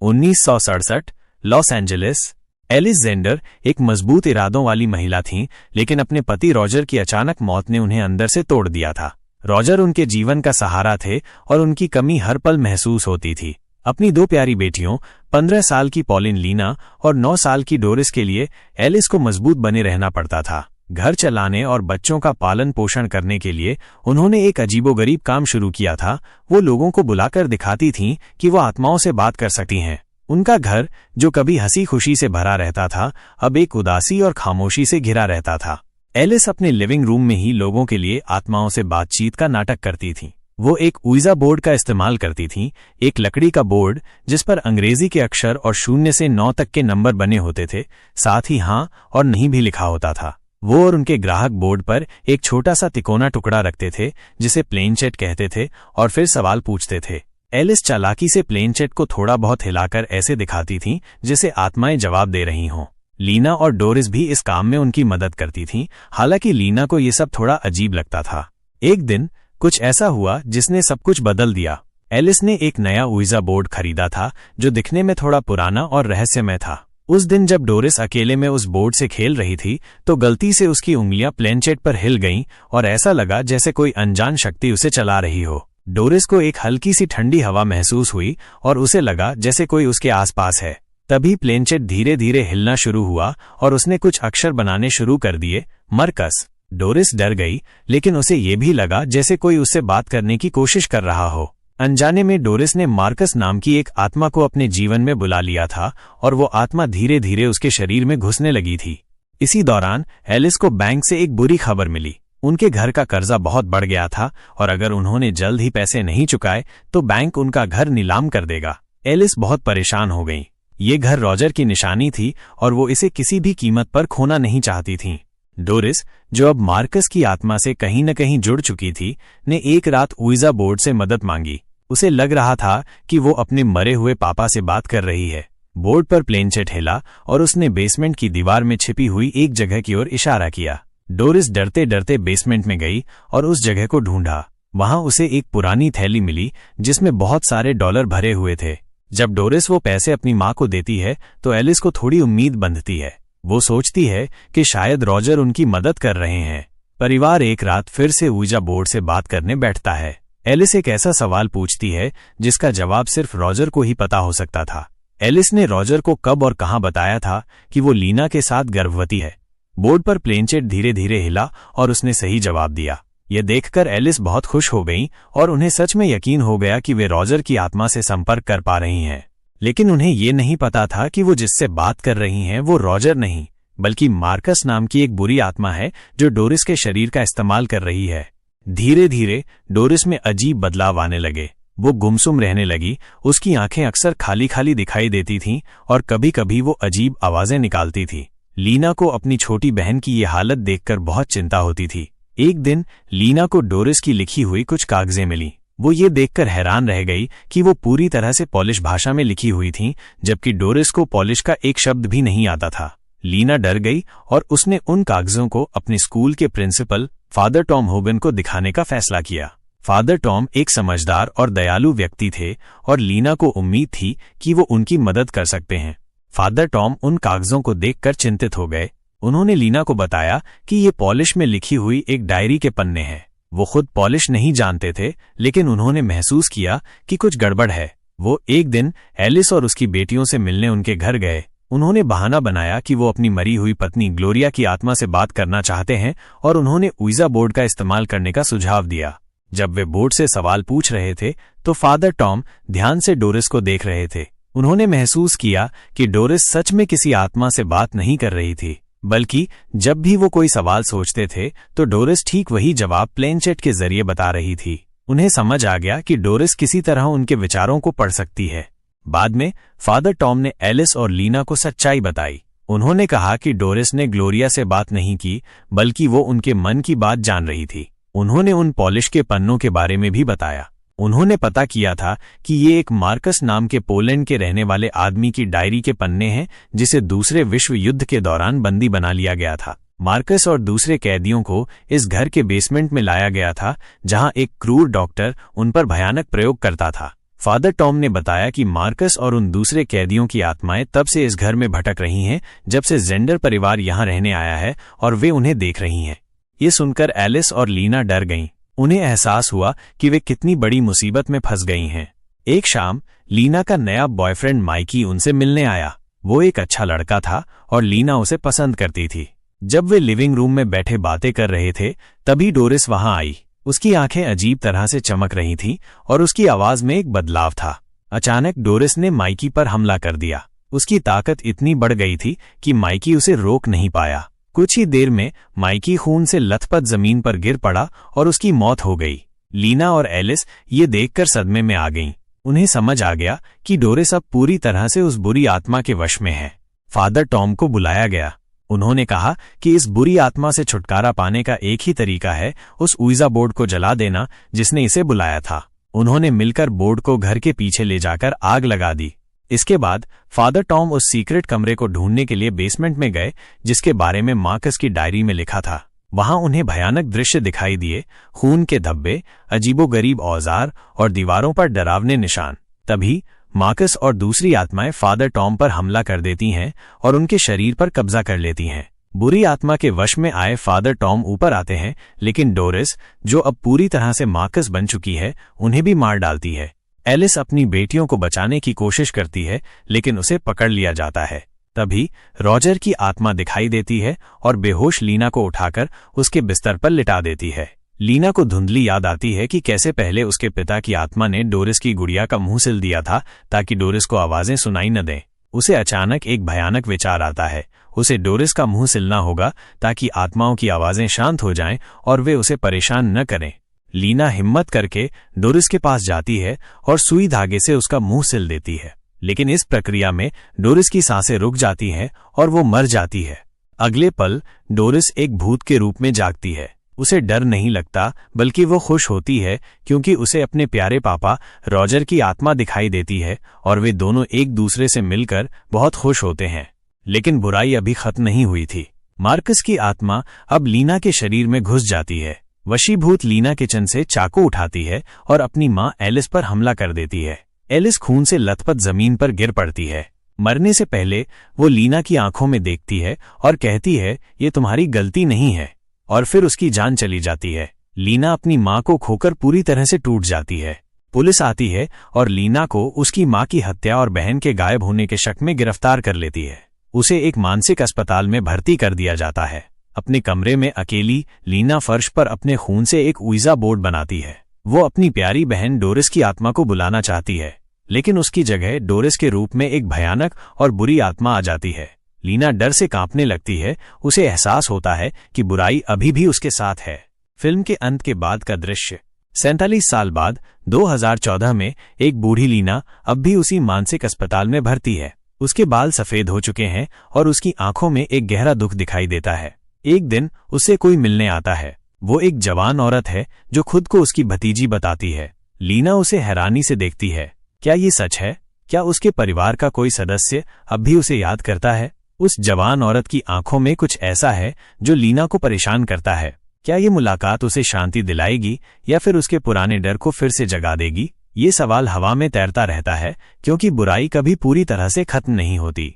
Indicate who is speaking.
Speaker 1: 1967 Los Angeles. Alice gender एक मजबूत इरादों वाली महिला थीं, लेकिन अपने पति रॉजर की अचानक मौत ने उन्हें अंदर से तोड़ दिया था। रॉजर उनके जीवन का सहारा थे और उनकी कमी हर पल महसूस होती थी। अपनी दो प्यारी बेटियों 15 साल की पॉलिन लीना और 9 साल की डोरिस के लिए एलिस को मजबूत बने रहना पड़ता था। घर चलाने और बच्चों का पालन पोषण करने के लिए उन्होंने एक अजीबोगरीब काम शुरू किया था। वो लोगों को बुलाकर दिखाती थीं कि वो आत्माओं से बात कर सकती हैं। उनका घर, जो कभी हंसी खुशी से भरा रहता था, अब एक उदासी और खामोशी से घिरा रहता था। एलिस अपने लिविंग रूम में ही लोगों के लिए आत्माओं से बातचीत का नाटक करती थीं। वो एक ऊइजा बोर्ड का इस्तेमाल करती थीं, एक लकड़ी का बोर्ड जिस पर अंग्रेजी के अक्षर और 0 से 9 तक के नंबर बने होते थे, साथ ही हाँ और नहीं भी लिखा होता था। वो और उनके ग्राहक बोर्ड पर एक छोटा सा तिकोना टुकड़ा रखते थे जिसे प्लेन चैट कहते थे और फिर सवाल पूछते थे। एलिस चालाकी से प्लेन चैट को थोड़ा बहुत हिलाकर ऐसे दिखाती थीं जैसे आत्माएं जवाब दे रही हों। लीना और डोरिस भी इस काम में उनकी मदद करती थीं, हालांकि लीना को ये सब थोड़ा अजीब लगता था। एक दिन कुछ ऐसा हुआ जिसने सब कुछ बदल दिया। एलिस ने एक नया ऊइजा बोर्ड खरीदा था जो दिखने में थोड़ा पुराना और रहस्यमय था। उस दिन जब डोरिस अकेले में उस बोर्ड से खेल रही थी तो गलती से उसकी उंगलियां प्लेनचेट पर हिल गईं और ऐसा लगा जैसे कोई अनजान शक्ति उसे चला रही हो। डोरिस को एक हल्की सी ठंडी हवा महसूस हुई और उसे लगा जैसे कोई उसके आसपास है। तभी प्लेनचेट धीरे धीरे हिलना शुरू हुआ और उसने कुछ अक्षर बनाने शुरू कर दिए, मरकस। डोरिस डर गई, लेकिन उसे ये भी लगा जैसे कोई उससे बात करने की कोशिश कर रहा हो। अनजाने में डोरिस ने मार्कस नाम की एक आत्मा को अपने जीवन में बुला लिया था और वो आत्मा धीरे धीरे उसके शरीर में घुसने लगी थी। इसी दौरान एलिस को बैंक से एक बुरी खबर मिली। उनके घर का कर्जा बहुत बढ़ गया था और अगर उन्होंने जल्द ही पैसे नहीं चुकाए तो बैंक उनका घर नीलाम कर देगा। एलिस बहुत परेशान हो गई। ये घर रॉजर की निशानी थी और वो इसे किसी भी कीमत पर खोना नहीं चाहती थीं। डोरिस, जो अब मार्कस की आत्मा से कहीं न कहीं जुड़ चुकी थी, ने एक रात ऊइजा बोर्ड से मदद मांगी। उसे लग रहा था कि वो अपने मरे हुए पापा से बात कर रही है। बोर्ड पर प्लेनचेट हिला और उसने बेसमेंट की दीवार में छिपी हुई एक जगह की ओर इशारा किया। डोरिस डरते डरते बेसमेंट में गई और उस जगह को ढूंढा। वहां उसे एक पुरानी थैली मिली जिसमें बहुत सारे डॉलर भरे हुए थे। जब डोरिस वो पैसे अपनी माँ को देती है तो एलिस को थोड़ी उम्मीद बंधती है। वो सोचती है कि शायद रॉजर उनकी मदद कर रहे हैं। परिवार एक रात फिर से ऊइजा बोर्ड से बात करने बैठता है। एलिस एक ऐसा सवाल पूछती है जिसका जवाब सिर्फ रॉजर को ही पता हो सकता था। एलिस ने रॉजर को कब और कहां बताया था कि वो लीना के साथ गर्भवती है। बोर्ड पर प्लेनचेट धीरे धीरे हिला और उसने सही जवाब दिया। यह देखकर एलिस बहुत खुश हो गई और उन्हें सच में यकीन हो गया कि वे रॉजर की आत्मा से संपर्क कर पा रही हैं। लेकिन उन्हें ये नहीं पता था कि वो जिससे बात कर रही हैं वो रॉजर नहीं, बल्कि मार्कस नाम की एक बुरी आत्मा है जो डोरिस के शरीर का इस्तेमाल कर रही है। धीरे धीरे डोरिस में अजीब बदलाव आने लगे। वो गुमसुम रहने लगी। उसकी आंखें अक्सर खाली खाली दिखाई देती थीं और कभी कभी वो अजीब आवाजें निकालती थी। लीना को अपनी छोटी बहन की ये हालत देखकर बहुत चिंता होती थी। एक दिन लीना को डोरिस की लिखी हुई कुछ कागजें मिली। वो ये देखकर हैरान रह गई कि वो पूरी तरह से पॉलिश भाषा में लिखी हुई थीं, जबकि डोरिस को पॉलिश का एक शब्द भी नहीं आता था। लीना डर गई और उसने उन कागजों को अपने स्कूल के प्रिंसिपल फादर टॉम होगन को दिखाने का फैसला किया। फादर टॉम एक समझदार और दयालु व्यक्ति थे और लीना को उम्मीद थी कि वो उनकी मदद कर सकते हैं। फादर टॉम उन कागजों को देखकर चिंतित हो गए। उन्होंने लीना को बताया कि ये पॉलिश में लिखी हुई एक डायरी के पन्ने हैं। वो खुद पॉलिश नहीं जानते थे, लेकिन उन्होंने महसूस किया कि कुछ गड़बड़ है। वो एक दिन एलिस और उसकी बेटियों से मिलने उनके घर गए। उन्होंने बहाना बनाया कि वो अपनी मरी हुई पत्नी ग्लोरिया की आत्मा से बात करना चाहते हैं और उन्होंने ऊइजा बोर्ड का इस्तेमाल करने का सुझाव दिया। जब वे बोर्ड से सवाल पूछ रहे थे तो फादर टॉम ध्यान से डोरिस को देख रहे थे। उन्होंने महसूस किया कि डोरिस सच में किसी आत्मा से बात नहीं कर रही थी, बल्कि जब भी वो कोई सवाल सोचते थे तो डोरिस ठीक वही जवाब प्लेनचेट के जरिए बता रही थी। उन्हें समझ आ गया कि डोरिस किसी तरह उनके विचारों को पढ़ सकती है। बाद में फादर टॉम ने एलिस और लीना को सच्चाई बताई। उन्होंने कहा कि डोरिस ने ग्लोरिया से बात नहीं की, बल्कि वो उनके मन की बात जान रही थी। उन्होंने उन पॉलिश के पन्नों के बारे में भी बताया। उन्होंने पता किया था कि ये एक मार्कस नाम के पोलैंड के रहने वाले आदमी की डायरी के पन्ने हैं, जिसे दूसरे विश्व युद्ध के दौरान बंदी बना लिया गया था। मार्कस और दूसरे कैदियों को इस घर के बेसमेंट में लाया गया था, जहां एक क्रूर डॉक्टर उन पर भयानक प्रयोग करता था। फादर टॉम ने बताया कि मार्कस और उन दूसरे कैदियों की आत्माएं तब से इस घर में भटक रही हैं जब से जेंडर परिवार यहां रहने आया है और वे उन्हें देख रही हैं। ये सुनकर एलिस और लीना डर गईं। उन्हें एहसास हुआ कि वे कितनी बड़ी मुसीबत में फंस गई हैं। एक शाम लीना का नया बॉयफ्रेंड माइकी उनसे मिलने आया। वो एक अच्छा लड़का था और लीना उसे पसंद करती थी। जब वे लिविंग रूम में बैठे बातें कर रहे थे तभी डोरिस वहां आई। उसकी आंखें अजीब तरह से चमक रही थीं और उसकी आवाज में एक बदलाव था। अचानक डोरिस ने माइकी पर हमला कर दिया। उसकी ताकत इतनी बढ़ गई थी कि माइकी उसे रोक नहीं पाया। कुछ ही देर में माइकी खून से लथपथ जमीन पर गिर पड़ा और उसकी मौत हो गई। लीना और एलिस ये देखकर सदमे में आ गईं। उन्हें समझ आ गया कि डोरिस अब पूरी तरह से उस बुरी आत्मा के वश में है। फादर टॉम को बुलाया गया। उन्होंने कहा कि इस बुरी आत्मा से छुटकारा पाने का एक ही तरीका है, उस उइजा बोर्ड को जला देना जिसने इसे बुलाया था। उन्होंने मिलकर बोर्ड को घर के पीछे ले जाकर आग लगा दी। इसके बाद फादर टॉम उस सीक्रेट कमरे को ढूंढने के लिए बेसमेंट में गए जिसके बारे में मार्कस की डायरी में लिखा था। वहां उन्हें भयानक दृश्य दिखाई दिए, खून के धब्बे, अजीबोगरीब औजार और दीवारों पर डरावने निशान। तभी मार्कस और दूसरी आत्माएं फादर टॉम पर हमला कर देती हैं और उनके शरीर पर कब्जा कर लेती हैं। बुरी आत्मा के वश में आए फादर टॉम ऊपर आते हैं, लेकिन डोरिस, जो अब पूरी तरह से मार्कस बन चुकी है, उन्हें भी मार डालती है। एलिस अपनी बेटियों को बचाने की कोशिश करती है, लेकिन उसे पकड़ लिया जाता है। तभी रॉजर की आत्मा दिखाई देती है और बेहोश लीना को उठाकर उसके बिस्तर पर लिटा देती है। लीना को धुंधली याद आती है कि कैसे पहले उसके पिता की आत्मा ने डोरिस की गुड़िया का मुंह सिल दिया था ताकि डोरिस को आवाजें सुनाई न दें। उसे अचानक एक भयानक विचार आता है। उसे डोरिस का मुंह सिलना होगा ताकि आत्माओं की आवाजें शांत हो जाएं और वे उसे परेशान न करें। लीना हिम्मत करके डोरिस के पास जाती है और सुई धागे से उसका मुंह सिल देती है, लेकिन इस प्रक्रिया में डोरिस की सांसें रुक जाती हैं और वो मर जाती है। अगले पल डोरिस एक भूत के रूप में जागती है। उसे डर नहीं लगता, बल्कि वो खुश होती है क्योंकि उसे अपने प्यारे पापा रॉजर की आत्मा दिखाई देती है और वे दोनों एक दूसरे से मिलकर बहुत खुश होते हैं। लेकिन बुराई अभी खत्म नहीं हुई थी। मार्कस की आत्मा अब लीना के शरीर में घुस जाती है। वशीभूत लीना किचन से चाकू उठाती है और अपनी मां एलिस पर हमला कर देती है। एलिस खून से लथपथ जमीन पर गिर पड़ती है। मरने से पहले वो लीना की आंखों में देखती है और कहती है, ये तुम्हारी गलती नहीं है, और फिर उसकी जान चली जाती है। लीना अपनी मां को खोकर पूरी तरह से टूट जाती है। पुलिस आती है और लीना को उसकी मां की हत्या और बहन के गायब होने के शक में गिरफ्तार कर लेती है। उसे एक मानसिक अस्पताल में भर्ती कर दिया जाता है। अपने कमरे में अकेली लीना फर्श पर अपने खून से एक उइजा बोर्ड बनाती है। वो अपनी प्यारी बहन डोरिस की आत्मा को बुलाना चाहती है, लेकिन उसकी जगह डोरिस के रूप में एक भयानक और बुरी आत्मा आ जाती है। लीना डर से कांपने लगती है। उसे एहसास होता है कि बुराई अभी भी उसके साथ है। फिल्म के अंत के बाद का दृश्य 47 साल बाद 2014 में एक बूढ़ी लीना अब भी उसी मानसिक अस्पताल में भर्ती है। उसके बाल सफेद हो चुके हैं और उसकी आंखों में एक गहरा दुख दिखाई देता है। एक दिन उससे कोई मिलने आता है। वो एक जवान औरत है जो खुद को उसकी भतीजी बताती है। लीना उसे हैरानी से देखती है। क्या ये सच है? क्या उसके परिवार का कोई सदस्य अब भी उसे याद करता है? उस जवान औरत की आंखों में कुछ ऐसा है जो लीना को परेशान करता है। क्या ये मुलाकात उसे शांति दिलाएगी या फिर उसके पुराने डर को फिर से जगा देगी? ये सवाल हवा में तैरता रहता है क्योंकि बुराई कभी पूरी तरह से खत्म नहीं होती।